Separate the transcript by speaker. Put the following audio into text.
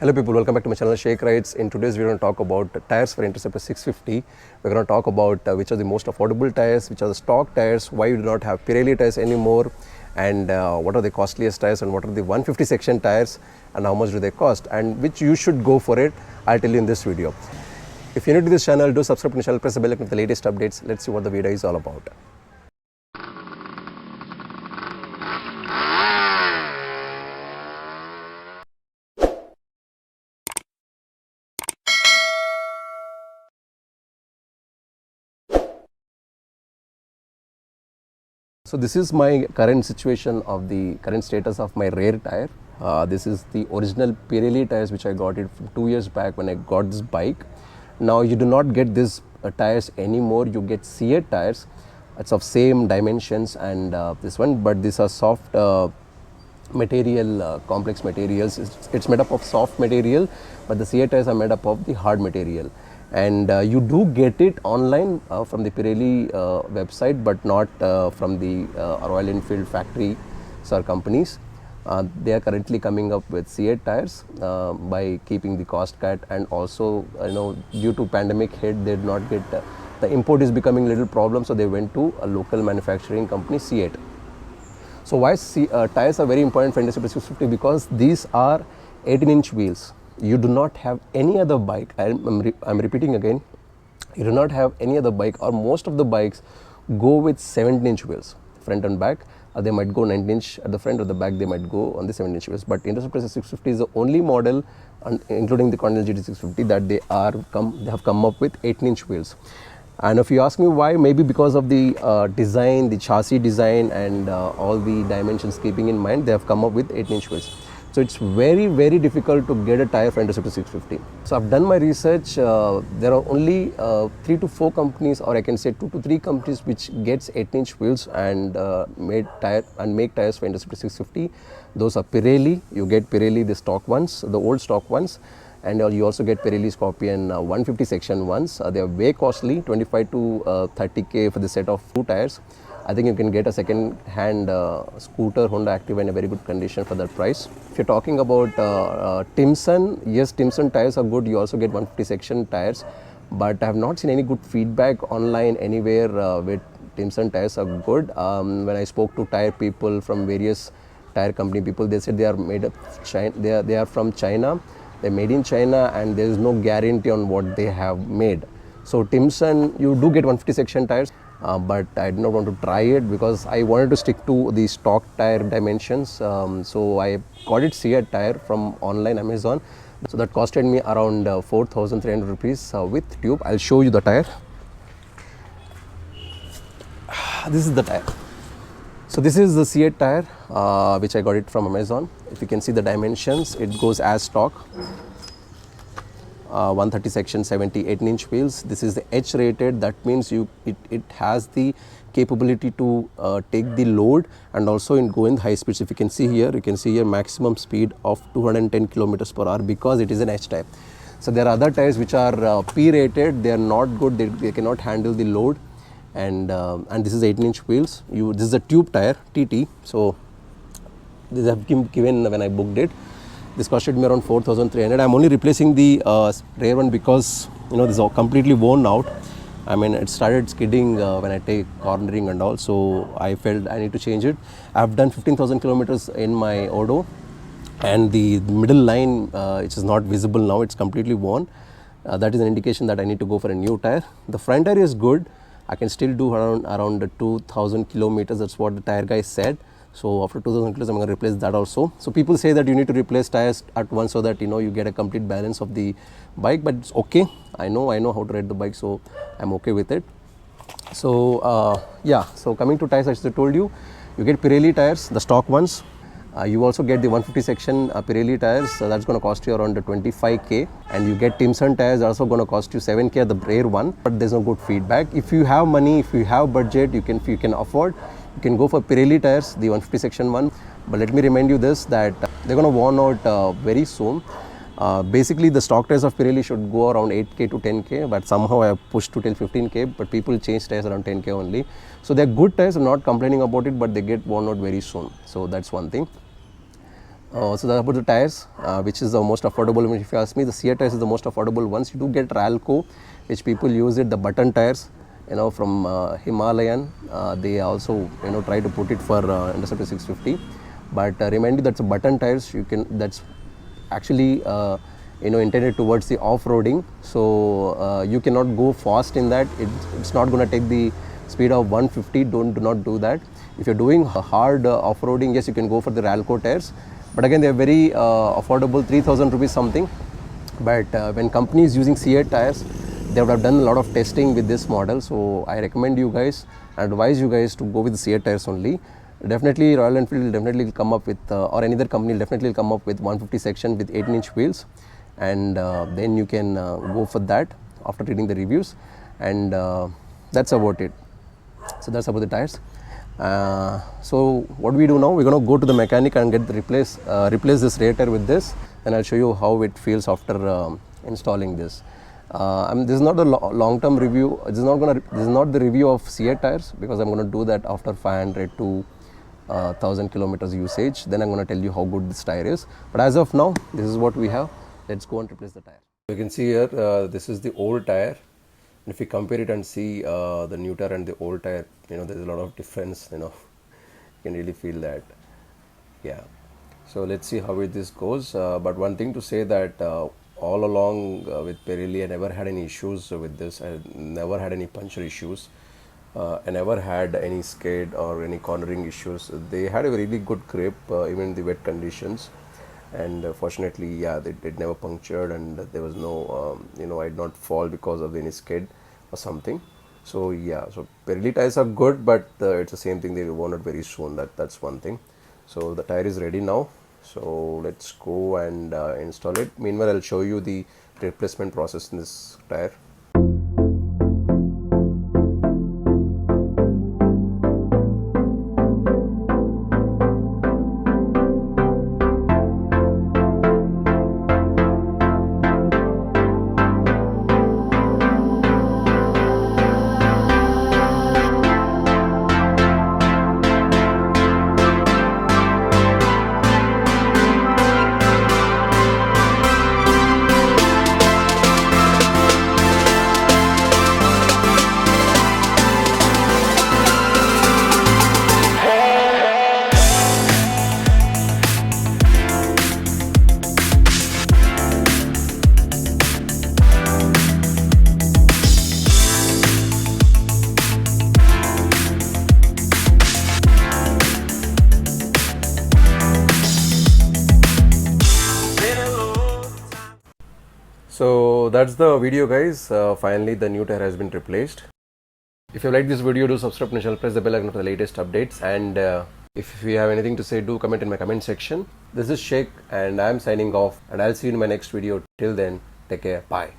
Speaker 1: Hello people, welcome back to my channel Shake Rides. In today's video, we're going to talk about tires for Interceptor 650. We're going to talk about which are the most affordable tires, which are the stock tires, why you do not have Pirelli tires anymore, and what are the costliest tires, and what are the 150 section tires, and how much do they cost, and which you should go for it. I'll tell you in this video. If you're new to this channel, do subscribe to the channel, press the bell icon for the latest updates. Let's see what the video is all about. So this is my current situation of the current status of my rear tire. This is the original Pirelli tires which I got it 2 years back when I got this bike. Now you do not get these tires anymore. You get CEAT tires. It's of same dimensions and this one, but these are soft material, complex materials. It's made up of soft material, but the CEAT tires are made up of the hard material. And you do get it online from the Pirelli website, but not from the Royal Enfield factories or companies. They are currently coming up with CEAT tires by keeping the cost cut, and also due to pandemic hit, they did not get the import is becoming a little problem, so they went to a local manufacturing company, CEAT. So why tires are very important for Interceptor 650? Because these are 18-inch wheels. You do not have any other bike, I'm repeating again, you do not have any other bike, or most of the bikes go with 17-inch wheels, front and back. They might go 19-inch at the front or the back, they might go on the 17-inch wheels. But Interceptor 650 is the only model, including the Continental GT 650, that they have come up with 18-inch wheels. And if you ask me why, maybe because of the design, the chassis design, and all the dimensions keeping in mind, they have come up with 18-inch wheels. So it's very, very difficult to get a tire for Interceptor 650. So I've done my research. There are only 3 to 4 companies, or I can say 2 to 3 companies, which gets 18-inch wheels and make tires for Interceptor 650. Those are Pirelli. You get Pirelli, the stock ones, the old stock ones, and you also get Pirelli Scorpion 150 section ones. They are way costly, 25 to 30k for the set of 2 tires. I think you can get a second-hand scooter Honda Activa in a very good condition for that price. If you're talking about Timson, yes, Timson tires are good. You also get 150 section tires, but I have not seen any good feedback online anywhere with Timson tires are good. When I spoke to tire people from various tire company people, they said they are made of China. They are from China. They're made in China, and there is no guarantee on what they have made. So Timson, you do get 150 section tires. But I did not want to try it because I wanted to stick to the stock tire dimensions. So I got it CEAT tire from online Amazon. So that costed me around 4,300 rupees with tube. I'll show you the tire. This is the tire. So this is the CEAT tire which I got it from Amazon. If you can see the dimensions, it goes as stock. 130 section 70 18-inch wheels. This is the H rated. That means it has the capability to take the load and also go in high speeds. If you can see here maximum speed of 210 kilometers per hour, because it is an H type. So there are other tires which are P rated. They are not good. They cannot handle the load, and this is 18-inch wheels. This is a tube tire TT. So this have given when I booked it. This costed me around 4,300. I'm only replacing the rear one because this is all completely worn out. I mean, it started skidding when I take cornering and all, so I felt I need to change it. I've done 15,000 kilometers in my Odo, and the middle line which is not visible now, it's completely worn. That is an indication that I need to go for a new tire. The front tire is good. I can still do around 2,000 kilometers. That's what the tire guy said. So after 2,000 kilometers, I'm going to replace that also. So people say that you need to replace tires at once so that you get a complete balance of the bike, but it's okay. I know how to ride the bike, so I'm okay with it. So yeah, so coming to tires, as I told you, you get Pirelli tires, the stock ones. You also get the 150 section Pirelli tires. That's going to cost you around 25k, and you get Timson tires, also going to cost you 7k, the rear one, but there's no good feedback. If you have money, if you have budget, you can afford, you can go for Pirelli tires, the 150 section one. But let me remind you this, that they're going to worn out very soon. Basically, the stock tires of Pirelli should go around 8k to 10k, but somehow I have pushed to till 15k, but people change tires around 10k only. So they're good tires, I'm not complaining about it, but they get worn out very soon. So that's one thing. So that's about the tires, which is the most affordable. If you ask me, the CEAT tires is the most affordable ones. You do get Ralco, which people use it, the button tires, from Himalayan. They also, try to put it for Interceptor 650. But remind you, that's a button tires. That's actually, intended towards the off-roading. So you cannot go fast in that. It's not going to take the speed of 150. Do not do that. If you're doing hard off-roading, yes, you can go for the Ralco tires. But again, they're very affordable, 3,000 rupees something. But when company is using CEAT tires, they would have done a lot of testing with this model. So I recommend you guys, advise you guys to go with the CEAT tires only. Definitely Royal Enfield will definitely come up with, or any other company will definitely come up with 150 section with 18-inch wheels. And then you can go for that after reading the reviews. And that's about it. So that's about the tires. So what we do now, we're going to go to the mechanic and get the replace this rear tire with this, and I'll show you how it feels after installing this. This is not a long-term review. This is not the review of CEAT tires, because I'm going to do that after 500 to 1000 kilometers usage. Then I'm going to tell you how good this tire is. But as of now, this is what we have. Let's go and replace the tire. You can see here, this is the old tire. If we compare it and see the new tire and the old tire, there's a lot of difference. You can really feel that. Yeah. So let's see how this goes. But one thing to say that all along with Pirelli, I never had any issues with this. I never had any puncture issues. I never had any skid or any cornering issues. They had a really good grip even in the wet conditions. And fortunately, yeah, it never punctured, and there was no, I did not fall because of any skid or something. So yeah, so Pirelli tires are good, but it's the same thing, they will worn out very soon. That's one thing. So the tire is ready now. So let's go and install it. Meanwhile, I'll show you the replacement process in this tire. So that's the video, guys. Finally the new tire has been replaced. If you like this video, do subscribe to the channel, press the bell icon for the latest updates, and if you have anything to say, do comment in my comment section. This is Sheikh and I am signing off, and I'll see you in my next video. Till then, take care, bye.